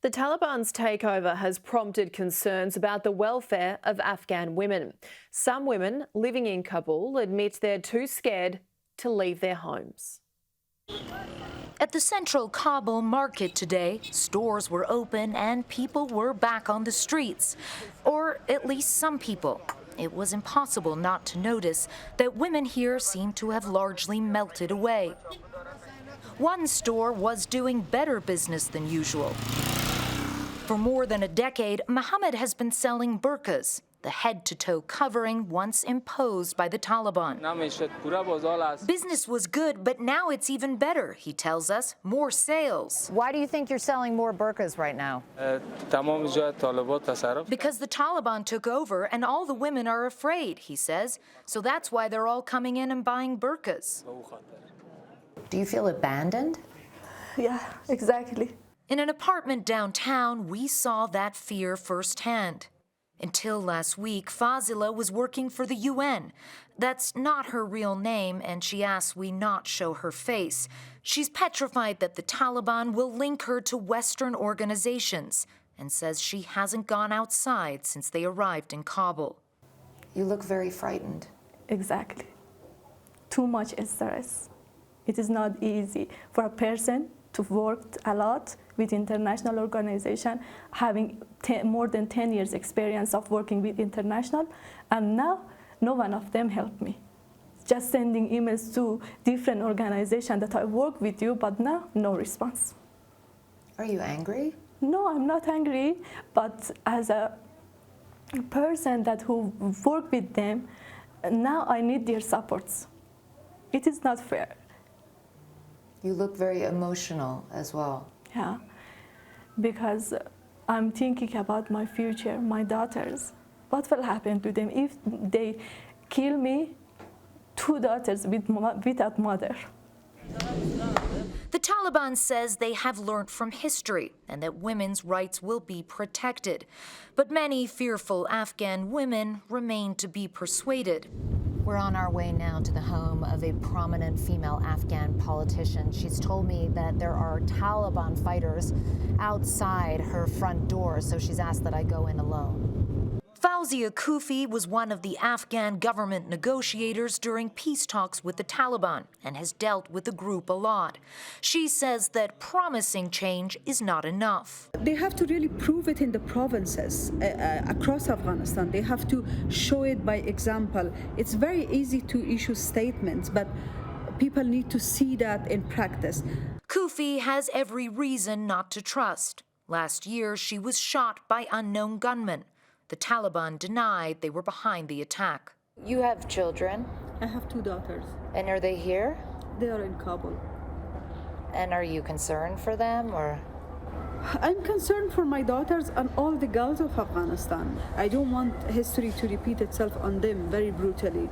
The Taliban's takeover has prompted concerns about the welfare of Afghan women. Some women living in Kabul admit they're too scared to leave their homes. At the central Kabul market today, stores were open and people were back on the streets. Or at least some people. It was impossible not to notice that women here seem to have largely melted away. One store was doing better business than usual. For more than a decade, Mohammed has been selling burqas, the head-to-toe covering once imposed by the Taliban. Business was good, but now it's even better, he tells us. More sales. Why do you think you're selling more burqas right now? Because the Taliban took over and all the women are afraid, he says. So that's why they're all coming in and buying burqas. Do you feel abandoned? Yeah, exactly. In an apartment downtown, we saw that fear firsthand. Until last week, Fazila was working for the UN. That's not her real name, and she asks we not show her face. She's petrified that the Taliban will link her to Western organizations and says she hasn't gone outside since they arrived in Kabul. You look very frightened. Exactly. Too much stress. It is not easy for a person to work a lot with international organization, having more than 10 years experience of working with international, and now no one of them helped me. Just sending emails to different organizations that I work with you, but now no response. Are you angry? No, I'm not angry, but as a person who work with them, now I need their supports. It is not fair. You look very emotional as well. Yeah, because I'm thinking about my future, my daughters. What will happen to them if they kill me, two daughters without mother? The Taliban says they have learned from history and that women's rights will be protected. But many fearful Afghan women remain to be persuaded. We're on our way now to the home of a prominent female Afghan politician. She's told me that there are Taliban fighters outside her front door, so she's asked that I go in alone. Fawzia Kufi was one of the Afghan government negotiators during peace talks with the Taliban and has dealt with the group a lot. She says that promising change is not enough. They have to really prove it in the provinces across Afghanistan. They have to show it by example. It's very easy to issue statements, but people need to see that in practice. Kufi has every reason not to trust. Last year, she was shot by unknown gunmen. The Taliban denied they were behind the attack. You have children? I have two daughters. And are they here? They are in Kabul. And are you concerned for them, or? I'm concerned for my daughters and all the girls of Afghanistan. I don't want history to repeat itself on them very brutally.